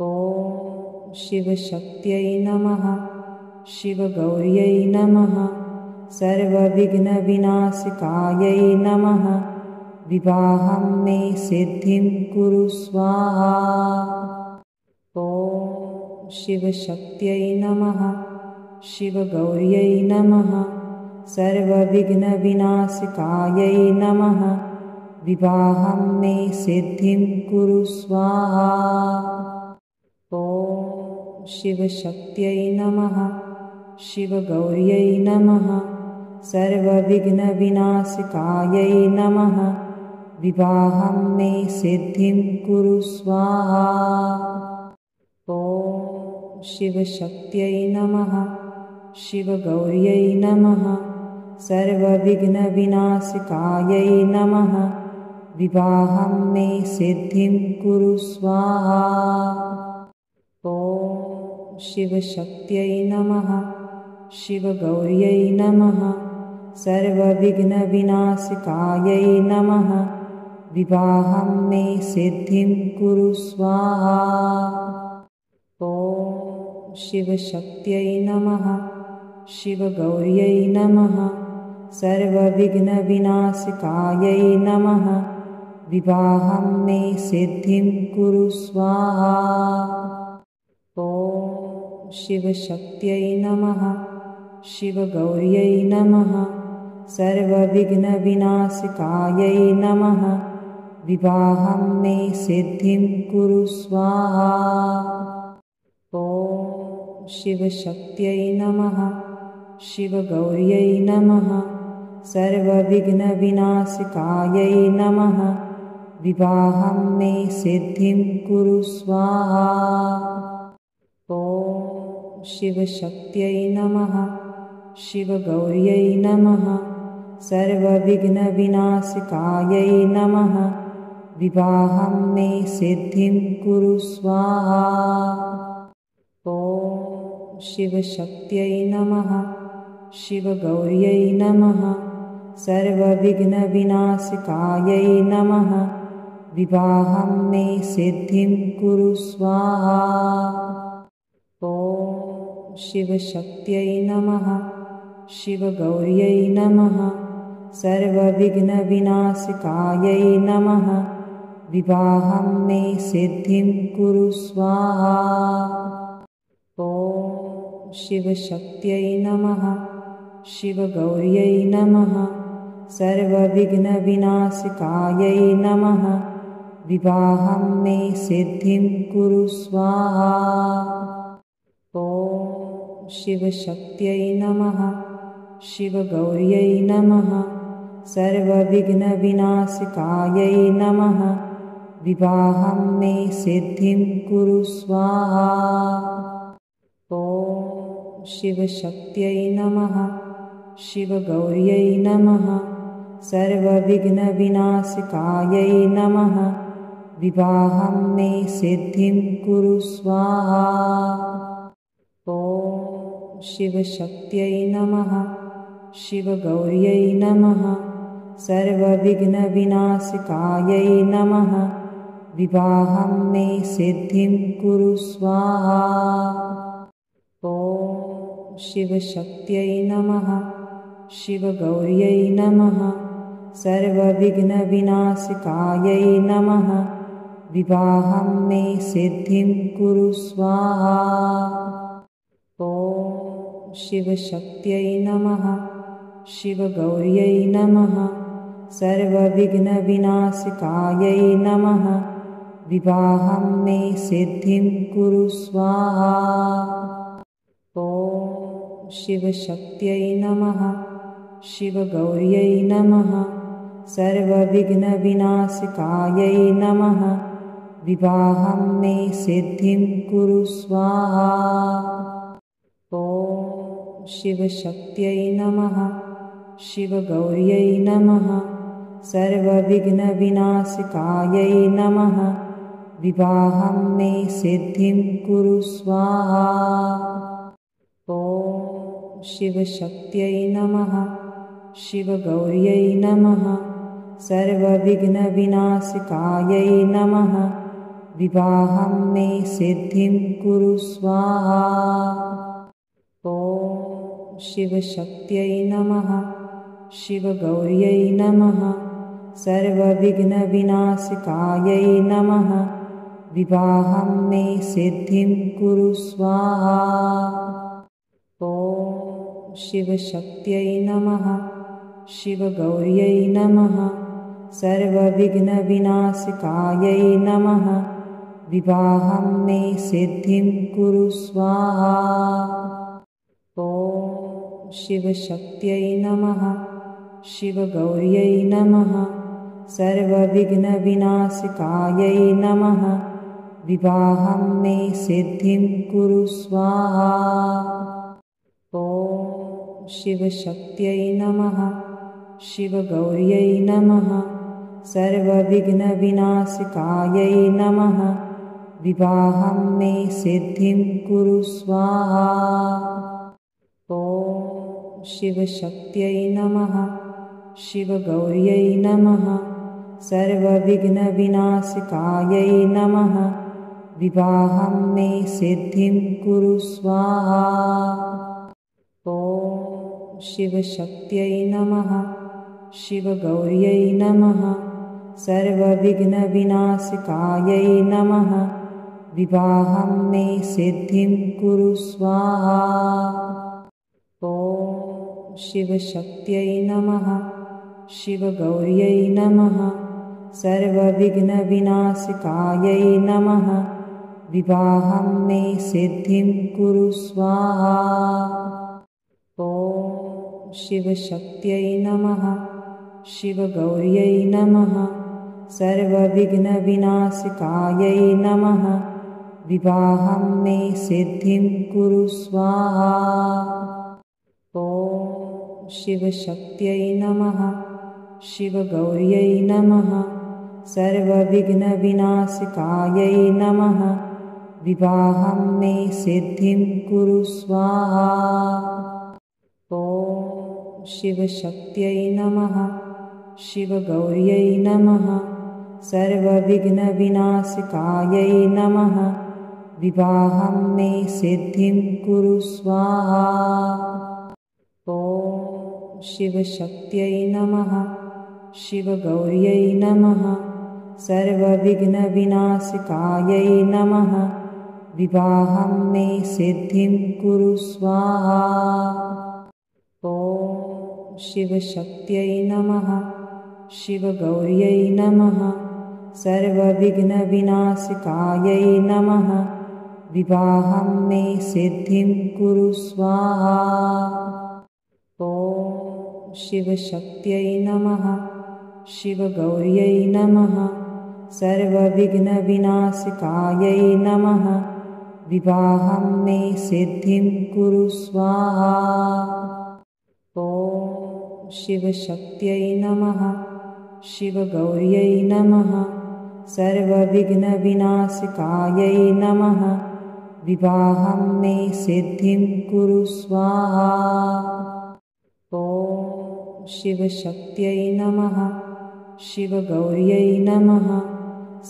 ॐ शिवशक्त्यै नमः। शिवगौर्यै नमः। सर्वविघ्नविनाशकायै नमः। विवाहं मे सिद्धिं कुरु स्वाहा। ॐ शिवशक्त्यै नमः। शिवगौर्यै नमः। सर्वविघ्नविनाशकायै नमः। विवाहं मे सिद्धिं कुरु स्वाहा। ॐ शिवशक्त्यै नमः। शिवगौर्यै नमः। सर्वविघ्नविनाशकायै नमः। विवाहं मे सिद्धिं कुरु स्वाहा। ॐ शिवशक्त्यै नमः। शिवगौर्यै नमः। सर्वविघ्नविनाशकायै नमः। विवाहं मे सिद्धिं कुरु स्वाहा। ॐ शिवशक्त्यै नमः। शिवगौर्यै नमः। सर्वविघ्नविनाशकायै नमः। विवाहं मे सिद्धिं कुरु स्वाहा। ॐ शिवशक्त्यै नमः। शिवगौर्यै नमः। सर्वविघ्नविनाशकायै नमः। विवाहं मे सिद्धिं कुरु स्वाहा। ॐ शिवशक्त्यै नमः। शिवगौर्यै नमः। सर्वविघ्नविनाशकायै नमः। विवाहं मे सिद्धिं कुरु स्वाहा। ॐ शिवशक्त्यै नमः। शिवगौर्यै नमः। सर्वविघ्नविनाशकायै नमः। विवाहं मे सिद्धिं कुरु स्वाहा। ॐ शिवशक्त्यै नमः। शिवगौर्यै नमः। सर्वविघ्नविनाशकायै नमः। विवाहं मे सिद्धिं कुरु स्वाहा। ॐ शिवशक्त्यै नमः। शिवगौर्यै नमः। सर्वविघ्नविनाशकायै नमः। विवाहं मे सिद्धिं कुरु स्वाहा। ॐ शिवशक्त्यै नमः। शिवगौर्यै नमः। सर्वविघ्नविनाशकायै नमः। विवाहं मे सिद्धिं कुरु स्वाहा। ॐ शिवशक्त्यै नमः। शिवगौर्यै नमः। सर्वविघ्नविनाशकायै नमः। विवाहं मे सिद्धिं कुरु स्वाहा। ॐ शिवशक्त्यै नमः। शिवगौर्यै नमः। सर्वविघ्नविनाशकायै नमः। विवाहं मे सिद्धिं कुरु स्वाहा। ॐ शिवशक्त्यै नमः। शिवगौर्यै नमः। सर्वविघ्नविनाशकायै नमः। विवाहं मे सिद्धिं कुरु स्वाहा। ॐ शिवशक्त्यै नमः। शिवगौर्यै नमः। सर्वविघ्नविनाशकायै नमः। विवाहं मे सिद्धिं कुरु स्वाहा। ॐ शिवशक्त्यै नमः। शिवगौर्यै नमः। सर्वविघ्नविनाशकायै नमः। विवाहं मे सिद्धिं कुरु स्वाहा। ॐ शिवशक्त्यै नमः। शिवगौर्यै नमः। सर्वविघ्नविनाशकायै नमः। विवाहं मे सिद्धिं कुरु स्वाहा। ॐ शिवशक्त्यै नमः। शिवगौर्यै नमः। सर्वविघ्नविनाशकायै नमः। विवाहं मे सिद्धिं कुरु स्वाहा। ॐ शिवशक्त्यै नमः। शिवगौर्यै नमः। सर्वविघ्नविनाशकायै नमः। विवाहं मे सिद्धिं कुरु स्वाहा। ॐ शिवशक्त्यै नमः। शिवगौर्यै नमः। सर्वविघ्नविनाशकायै नमः। विवाहं मे सिद्धिं कुरु स्वाहा। ॐ शिवशक्त्यै नमः। शिवगौर्यै नमः। सर्वविघ्नविनाशकायै नमः। विवाहं मे सिद्धिं कुरु स्वाहा। ॐ शिवशक्त्यै नमः। शिवगौर्यै नमः। सर्वविघ्नविनाशकायै नमः। विवाहं मे सिद्धिं कुरु स्वाहा। ॐ शिवशक्त्यै नमः। शिवगौर्यै नमः। सर्वविघ्नविनाशकायै नमः। विवाहं मे सिद्धिं कुरु स्वाहा। ॐ शिवशक्त्यै नमः। शिवगौर्यै नमः। सर्वविघ्नविनाशकायै नमः। विवाहं मे सिद्धिं कुरु स्वाहा। ॐ शिवशक्त्यै नमः। शिवगौर्यै नमः। सर्वविघ्नविनाशकायै नमः। विवाहं मे सिद्धिं कुरु स्वाहा। ॐ शिवशक्त्यै नमः। शिवगौर्यै नमः। सर्वविघ्नविनाशकायै नमः। विवाहं मे सिद्धिं कुरु स्वाहा। ॐ शिवशक्त्यै नमः। शिवगौर्यै नमः। सर्वविघ्नविनाशकायै नमः। विवाहं मे सिद्धिं कुरु स्वाहा। ॐ शिवशक्त्यै नमः। शिवगौर्यै नमः। सर्वविघ्नविनाशकायै नमः। विवाहं मे सिद्धिं कुरु स्वाहा। ॐ शिवशक्त्यै नमः। शिवगौर्यै नमः। सर्वविघ्नविनाशकायै नमः। विवाहं मे सिद्धिं कुरु स्वाहा। ॐ शिवशक्त्यै नमः। शिवगौर्यै नमः। सर्वविघ्नविनाशकायै नमः। विवाहं मे सिद्धिं कुरु स्वाहा। ॐ शिवशक्त्यै नमः। शिवगौर्यै नमः। सर्वविघ्नविनाशकायै नमः। विवाहं मे सिद्धिं कुरु स्वाहा। ॐ शिवशक्त्यै नमः। शिवगौर्यै नमः। सर्वविघ्नविनाशकायै नमः। विवाहं मे सिद्धिं कुरु स्वाहा। ॐ शिवशक्त्यै नमः। शिवगौर्यै नमः। सर्वविघ्नविनाशकायै नमः। विवाहं मे सिद्धिं कुरु स्वाहा। ॐ शिवशक्त्यै नमः। शिवगौर्यै नमः। सर्वविघ्नविनाशकायै नमः। विवाहं मे सिद्धिं कुरु स्वाहा। ॐ शिवशक्त्यै नमः। शिवगौर्यै नमः।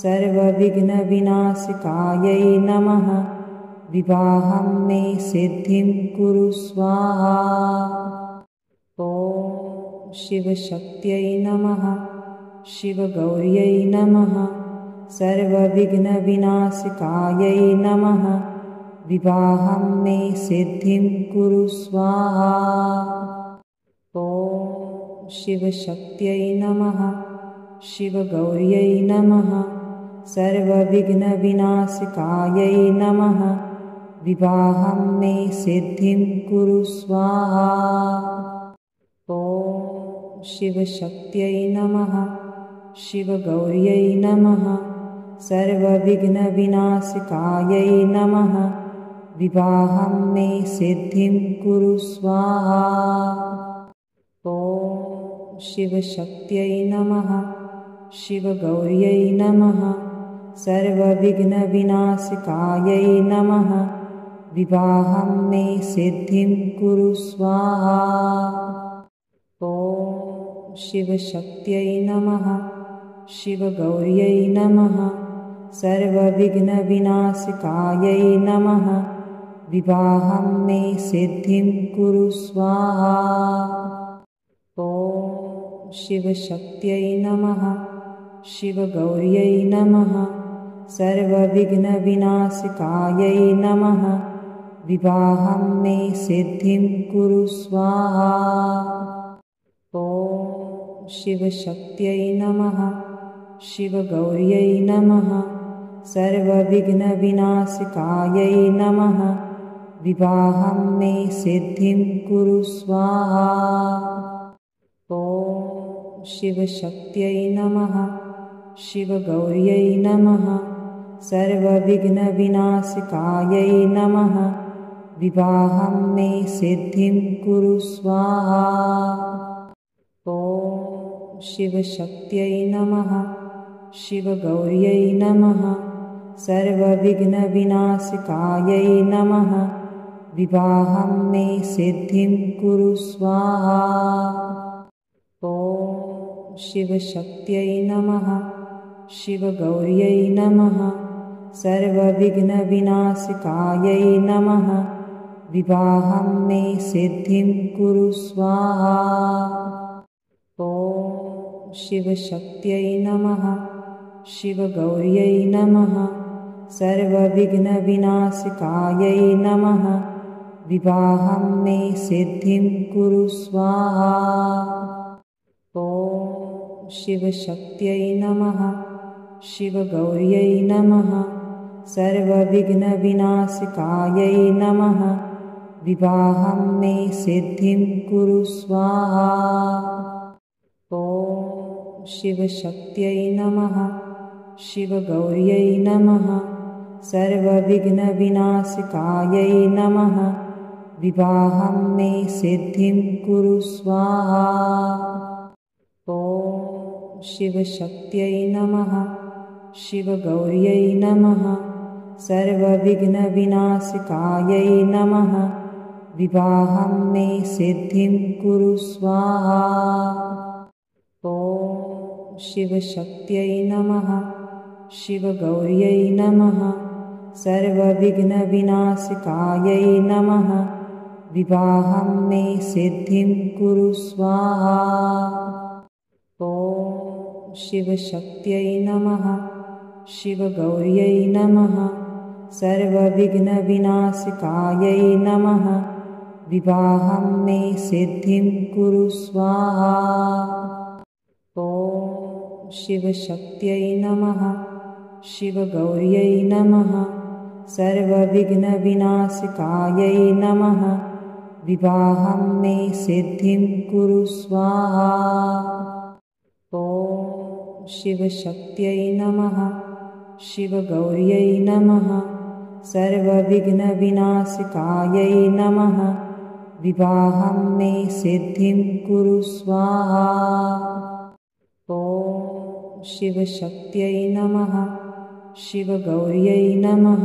सर्वविघ्नविनाशकायै नमः। विवाहं मे सिद्धिं कुरु स्वाहा। ॐ शिवशक्त्यै नमः। शिवगौर्यै नमः। सर्वविघ्नविनाशकायै नमः। विवाहं मे सिद्धिं कुरु स्वाहा। ॐ शिवशक्त्यै नमः। शिवगौर्यै नमः। सर्वविघ्नविनाशकायै नमः। विवाहं मे सिद्धिं कुरु स्वाहा। ॐ शिवशक्त्यै नमः। शिवगौर्यै नमः। सर्वविघ्नविनाशकायै नमः। विवाहं मे सिद्धिं कुरु स्वाहा। ॐ शिवशक्त्यै नमः। शिवगौर्यै नमः। सर्वविघ्नविनाशकायै नमः। विवाहं मे सिद्धिं कुरु स्वाहा। ॐ शिवशक्त्यै नमः। शिवगौर्यै नमः। सर्वविघ्नविनाशकायै नमः। विवाहं मे सिद्धिं कुरु स्वाहा। ॐ शिवशक्त्यै नमः। शिवगौर्यै नमः। सर्वविघ्नविनाशकायै नमः। विवाहं मे सिद्धिं कुरु स्वाहा। ॐ शिवशक्त्यै नमः। शिवगौर्यै नमः। सर्वविघ्नविनाशकायै नमः। विवाहं मे सिद्धिं कुरु स्वाहा। ॐ शिवशक्त्यै नमः। शिवगौर्यै नमः। सर्वविघ्नविनाशकायै नमः। विवाहं मे सिद्धिं कुरु स्वाहा। ॐ शिवशक्त्यै नमः। शिवगौर्यै नमः। सर्वविघ्नविनाशकायै नमः। विवाहं मे सिद्धिं कुरु स्वाहा। ॐ शिवशक्त्यै नमः। शिवगौर्यै नमः। सर्वविघ्नविनाशकायै नमः। विवाहं मे सिद्धिं कुरु स्वाहा। ॐ शिवशक्त्यै नमः। शिवगौर्यै नमः। सर्वविघ्नविनाशकायै नमः। विवाहं मे सिद्धिं कुरु स्वाहा। ॐ शिवशक्त्यै नमः। शिवगौर्यै नमः। सर्वविघ्नविनाशकायै नमः। विवाहं मे सिद्धिं कुरु स्वाहा। ॐ शिवशक्त्यै नमः। शिवगौर्यै नमः। सर्वविघ्नविनाशकायै नमः। विवाहं मे सिद्धिं कुरु स्वाहा। ॐ शिवशक्त्यै नमः। शिवगौर्यै नमः। सर्वविघ्नविनाशकायै नमः। विवाहं मे सिद्धिं कुरु स्वाहा। ॐ शिवशक्त्यै नमः। शिवगौर्यै नमः। सर्वविघ्नविनाशकायै नमः। विवाहं मे सिद्धिं कुरु स्वाहा। ॐ शिवशक्त्यै नमः। शिवगौर्यै नमः। सर्वविघ्नविनाशकायै नमः। विवाहं मे सिद्धिं कुरु स्वाहा। ॐ शिवशक्त्यै नमः। शिवगौर्यै नमः। सर्वविघ्नविनाशकायै नमः। विवाहं मे सिद्धिं कुरु स्वाहा। ॐ शिवशक्त्यै नमः। शिवगौर्यै नमः। सर्वविघ्नविनाशकायै नमः। विवाहं मे सिद्धिं कुरु स्वाहा। ॐ शिवशक्त्यै नमः। शिवगौर्यै नमः।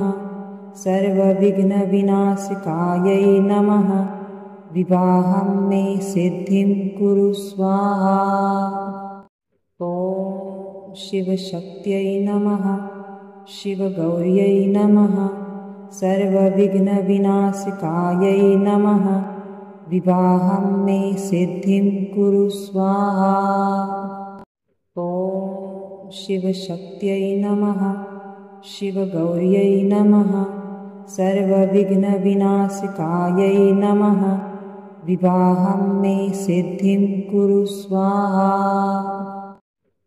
सर्वविघ्नविनाशकायै नमः। विवाहं मे सिद्धिं कुरु स्वाहा। ॐ शिवशक्त्यै नमः। शिवगौर्यै नमः। सर्वविघ्नविनाशकायै नमः। विवाहं मे सिद्धिं कुरु स्वाहा। ॐ शिवशक्त्यै नमः। शिवगौर्यै नमः। सर्वविघ्नविनाशकायै नमः। विवाहं मे सिद्धिं कुरु स्वाहा।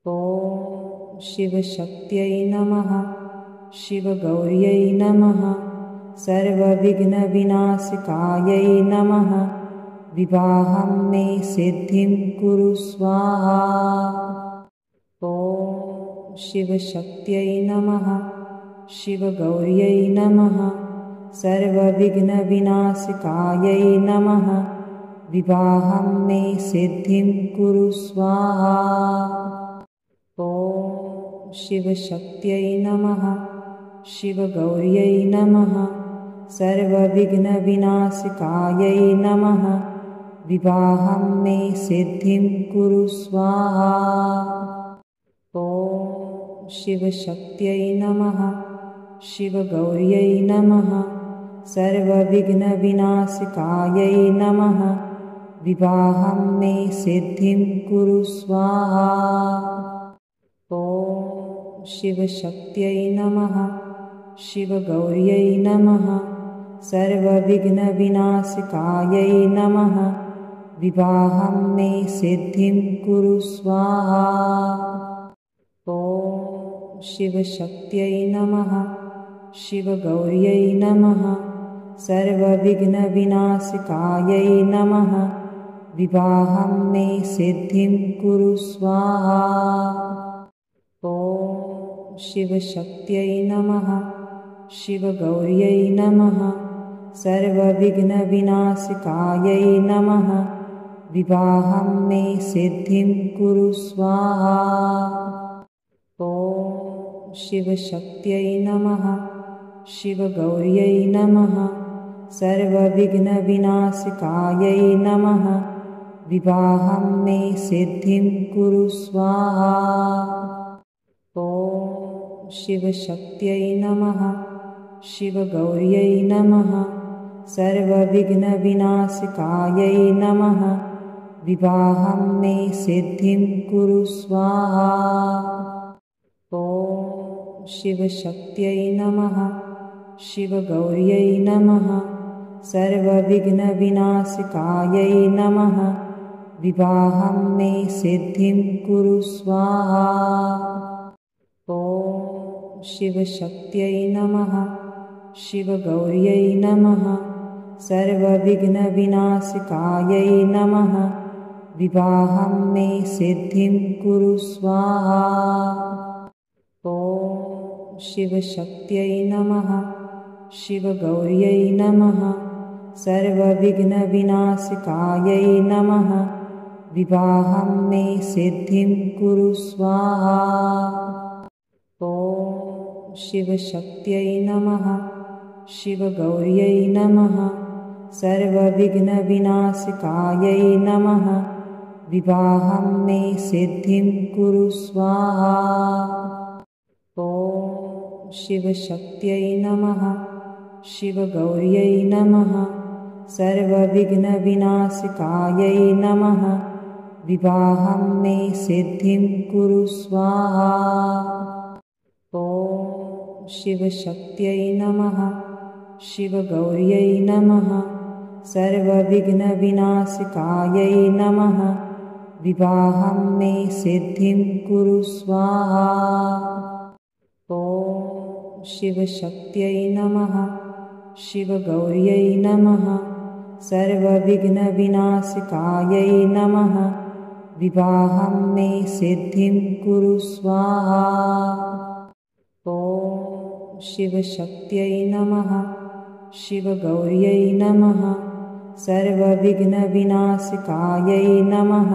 ॐ शिवशक्त्यै नमः। शिवगौर्यै नमः। सर्वविघ्नविनाशकायै नमः। विवाहं मे सिद्धिं कुरु स्वाहा। ॐ शिवशक्त्यै नमः। शिवगौर्यै नमः। सर्वविघ्नविनाशकायै नमः। विवाहं मे सिद्धिं कुरु स्वाहा। ॐ शिवशक्त्यै नमः। शिवगौर्यै नमः। सर्वविघ्नविनाशकायै नमः। विवाहं मे सिद्धिं कुरु स्वाहा। ॐ शिवशक्त्यै नमः शिवगौर्यै नमः सर्वविघ्नविनाशकायै नमः विवाहं मे सिद्धिं कुरु स्वाहा। ॐ शिवशक्त्यै नमः शिवगौर्यै नमः सर्वविघ्नविनाशकायै नमः विवाहं मे सिद्धिं कुरु स्वाहा। ॐ शिवशक्त्यै नमः शिवगौर्यै नमः सर्वविघ्नविनाशकायै नमः विवाहं मे सिद्धिं कुरु स्वाहा। ॐ शिवशक्त्यै नमः शिवगौर्यै नमः सर्वविघ्नविनाशकायै नमः विवाहं मे सिद्धिं कुरु स्वाहा। ॐ शिवशक्त्यै नमः शिवगौर्यै नमः सर्वविघ्नविनाशकायै नमः विवाहं मे सिद्धिं कुरु स्वाहा। ॐ शिवशक्त्यै नमः शिवगौर्यै नमः सर्वविघ्नविनाशकायै नमः विवाहं मे सिद्धिं कुरु स्वाहा। ॐ शिवशक्त्यै नमः शिवगौर्यै नमः सर्वविघ्नविनाशकायै नमः विवाहं मे सिद्धिं कुरु स्वाहा। ॐ शिवशक्त्यै नमः शिवगौर्यै नमः सर्वविघ्नविनाशकायै नमः विवाहं मे सिद्धिं कुरु स्वाहा। ॐ शिवशक्त्यै नमः शिवगौर्यै नमः सर्वविघ्नविनाशकायै नमः विवाहं मे सिद्धिं कुरु स्वाहा। ॐ शिवशक्त्यै नमः शिवगौर्यै नमः सर्वविघ्नविनाशकायै नमः विवाहं मे सिद्धिं कुरु स्वाहा। ॐ शिवशक्त्यै नमः शिवगौर्यै नमः सर्वविघ्नविनाशकायै नमः विवाहं मे सिद्धिं कुरु स्वाहा। ॐ शिवशक्त्यै नमः शिवगौर्यै नमः सर्वविघ्नविनाशकायै नमः विवाहं मे सिद्धिं कुरु स्वाहा। ॐ शिवशक्त्यै नमः शिवगौर्यै नमः सर्वविघ्नविनाशकायै नमः विवाहं मे सिद्धिं कुरु स्वाहा। ॐ शिवशक्त्यै नमः शिवगौर्यै नमः सर्वविघ्नविनाशकायै नमः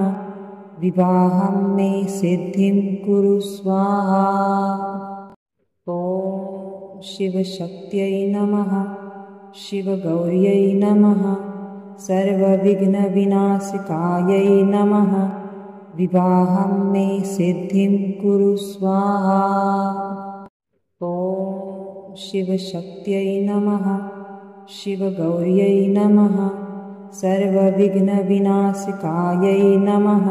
विवाहं मे सिद्धिं कुरु स्वाहा। ॐ शिवशक्त्यै नमः शिवगौर्यै नमः सर्वविघ्नविनाशकायै नमः विवाहं मे सिद्धिं कुरु स्वाहा। ॐ शिवशक्त्यै नमः शिवगौर्यै नमः सर्वविघ्नविनाशकायै नमः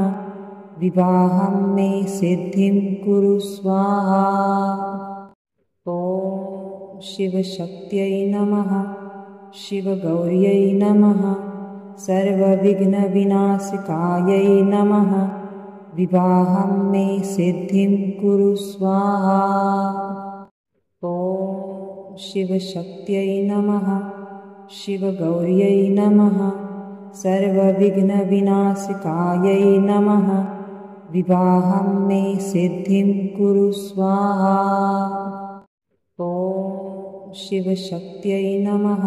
विवाहं मे सिद्धिं कुरु स्वाहा। ॐ शिवशक्त्यै नमः शिवगौर्यै नमः सर्वविघ्नविनाशकायै नमः विवाहं मे सिद्धिं कुरु स्वाहा। ॐ शिवशक्त्यै नमः शिवगौर्यै नमः सर्वविघ्नविनाशकायै नमः विवाहं मे सिद्धिं कुरु स्वाहा। ॐ शिवशक्त्यै नमः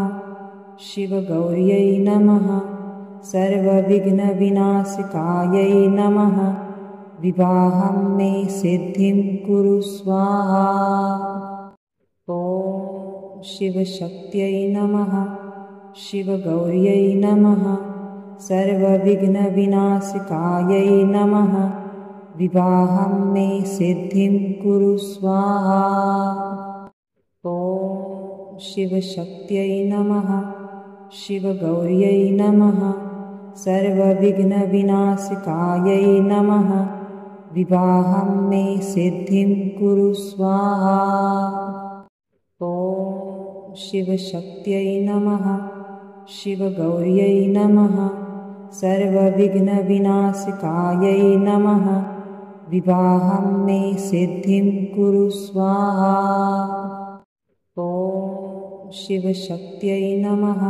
शिवगौर्यै नमः सर्वविघ्नविनाशकायै नमः विवाहं मे सिद्धिं कुरु स्वाहा। ॐ शिवशक्त्यै नमः शिवगौर्यै नमः सर्वविघ्नविनाशकायै नमः विवाहं मे सिद्धिं कुरु स्वाहा। ॐ शिवशक्त्यै नमः। शिवगौर्यै नमः। सर्वविघ्नविनाशकायै नमः। विवाहं मे सिद्धिं कुरु स्वाहा। ॐ शिवशक्त्यै नमः। शिवगौर्यै नमः। सर्वविघ्नविनाशकायै नमः। विवाहं मे सिद्धिं कुरु स्वाहा। ॐ शिवशक्त्यै नमः।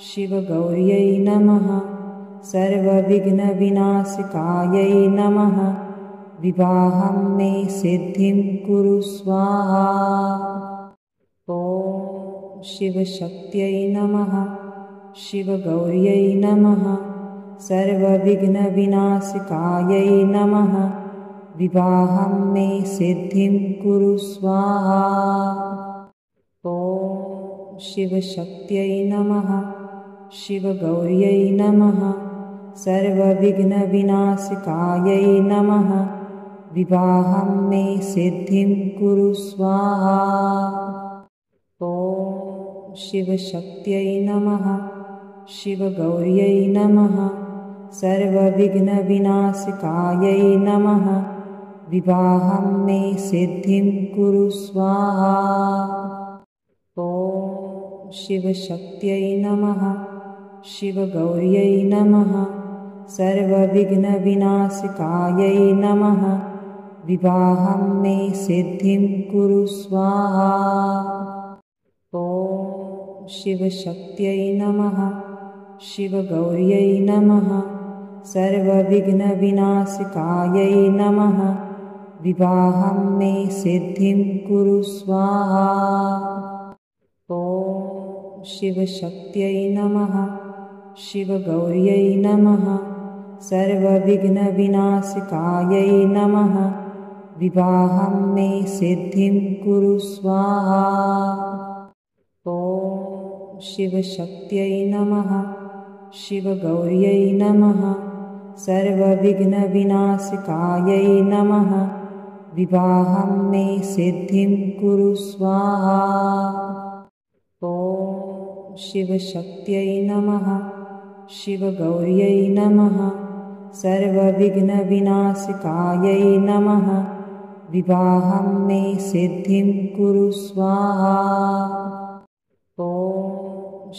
शिवगौर्यै नमः। सर्वविघ्नविनाशकायै नमः। विवाहं मे सिद्धिं कुरु स्वाहा। ॐ शिवशक्त्यै नमः। शिवगौर्यै नमः। सर्वविघ्नविनाशकायै नमः। विवाहं मे सिद्धिं कुरु स्वाहा। ॐ शिवशक्त्यै नमः। शिवगौर्यै नमः। सर्वविघ्नविनाशकायै नमः। विवाहं मे सिद्धिं कुरु स्वाहा। ॐ शिवशक्त्यै नमः। शिवगौर्यै नमः। सर्वविघ्नविनाशकायै नमः। विवाहं मे सिद्धिं कुरु स्वाहा। ॐ शिवशक्त्यै नमः। शिवगौर्यै नमः। सर्वविघ्नविनाशकायै नमः। विवाहं मे सिद्धिं कुरु स्वाहा। ॐ शिवशक्त्यै नमः। शिवगौर्यै नमः। सर्वविघ्नविनाशकायै नमः। विवाहं मे सिद्धिं कुरु स्वाहा। ॐ शिवशक्त्यै नमः। शिवगौर्यै नमः। सर्वविघ्नविनाशकायै नमः। विवाहं मे सिद्धिं कुरु स्वाहा। ॐ शिवशक्त्यै नमः। शिवगौर्यै नमः। सर्वविघ्नविनाशकायै नमः। विवाहं मे सिद्धिं कुरु स्वाहा। ॐ शिवशक्त्यै नमः। शिवगौर्यै नमः। सर्वविघ्नविनाशकायै नमः। विवाहं मे सिद्धिं कुरु स्वाहा। ॐ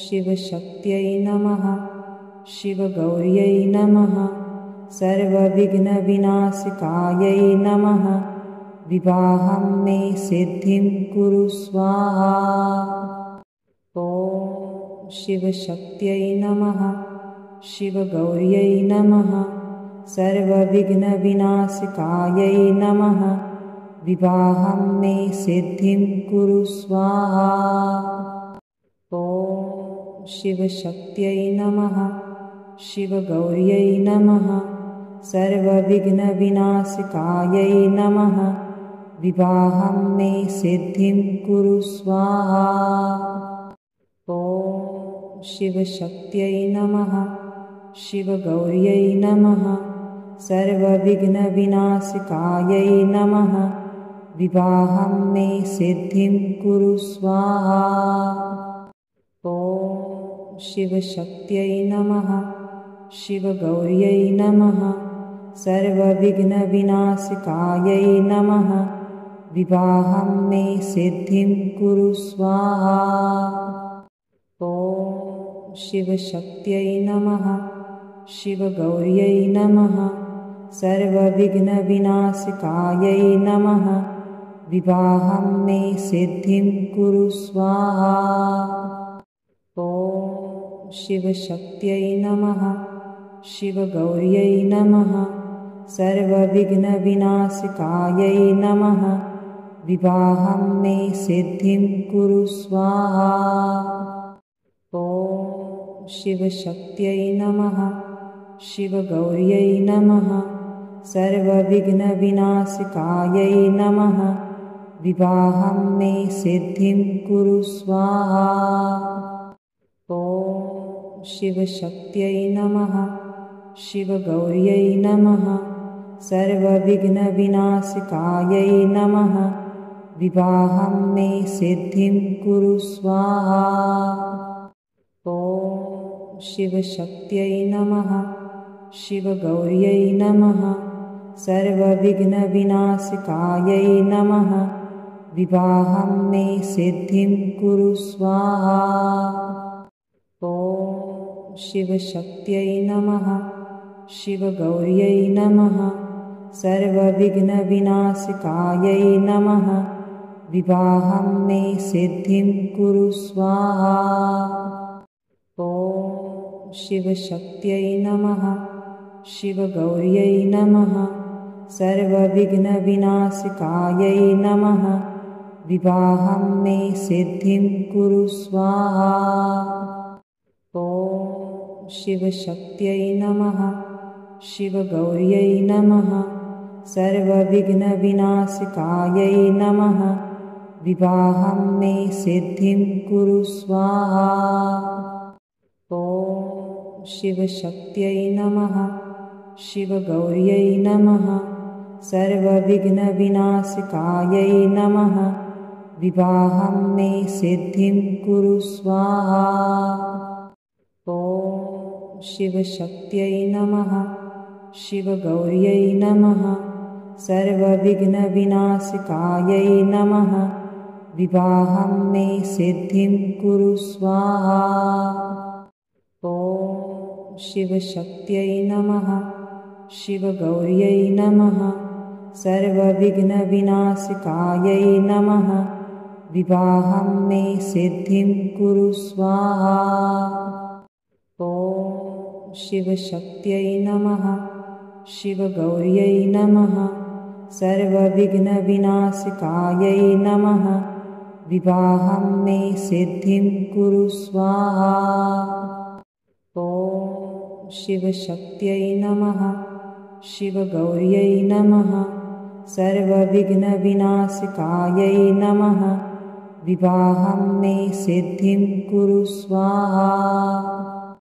शिवशक्त्यै नमः। शिवगौर्यै नमः। सर्वविघ्नविनाशकायै नमः। विवाहं मे सिद्धिं कुरु स्वाहा। ॐ शिवशक्त्यै नमः। शिवगौर्यै नमः। सर्वविघ्नविनाशकायै नमः। विवाहं मे सिद्धिं कुरु स्वाहा। ॐ शिवशक्त्यै नमः। शिवगौर्यै नमः। सर्वविघ्नविनाशकायै नमः। विवाहं मे सिद्धिं कुरु स्वाहा। ॐ शिवशक्त्यै नमः। शिवगौर्यै नमः। सर्वविघ्नविनाशकायै नमः। विवाहं मे सिद्धिं कुरु स्वाहा। ॐ शिवशक्त्यै नमः। शिवगौर्यै नमः। सर्वविघ्नविनाशकायै नमः। विवाहं मे सिद्धिं कुरु स्वाहा। ॐ शिवशक्त्यै नमः। शिवगौर्यै नमः। सर्वविघ्नविनाशकायै नमः। विवाहं मे सिद्धिं कुरु स्वाहा। ॐ शिवशक्त्यै नमः। शिवगौर्यै नमः। सर्वविघ्नविनाशकायै नमः। विवाहं मे सिद्धिं कुरु स्वाहा। ॐ शिवशक्त्यै नमः। शिवगौर्यै नमः। सर्वविघ्नविनाशकायै नमः। विवाहं मे सिद्धिं कुरु स्वाहा। ॐ शिवशक्त्यै नमः। शिवगौर्यै नमः। सर्वविघ्नविनाशकायै नमः विवाहं मे सिद्धिं कुरु स्वाहा। ॐ शिवशक्त्यै नमः शिवगौर्यै नमः सर्वविघ्नविनाशकायै नमः विवाहं मे सिद्धिं कुरु स्वाहा। ॐ शिवशक्त्यै नमः शिवगौर्यै नमः सर्वविघ्नविनाशकायै नमः विवाहं मे सिद्धिं कुरु स्वाहा। ॐ शिवशक्त्यै नमः शिवगौर्यै नमः सर्वविघ्नविनाशकायै नमः विवाहं मे सिद्धिं कुरु स्वाहा। ॐ शिवशक्त्यै नमः शिवगौर्यै नमः सर्वविघ्नविनाशकायै नमः विवाहं मे सिद्धिं कुरु स्वाहा। ॐ शिवशक्त्यै नमः शिवगौर्यै नमः सर्वविघ्नविनाशकायै नमः विवाहं मे सिद्धिं कुरु स्वाहा। ॐ शिवशक्त्यै नमः शिवगौर्यै नमः सर्वविघ्नविनाशकायै नमः विवाहं मे सिद्धिं कुरु स्वाहा। ॐ शिवशक्त्यै नमः शिवगौर्यै नमः सर्वविघ्नविनाशकायै नमः विवाहं मे सिद्धिं कुरु स्वाहा। ॐ शिवशक्त्यै नमः शिवगौर्यै नमः सर्वविघ्नविनाशकायै नमः विवाहं मे सिद्धिं कुरु स्वाहा। ॐ शिवशक्त्यै नमः शिवगौर्यै नमः सर्वविघ्नविनाशकायै नमः विवाहं मे सिद्धिं कुरु स्वाहा।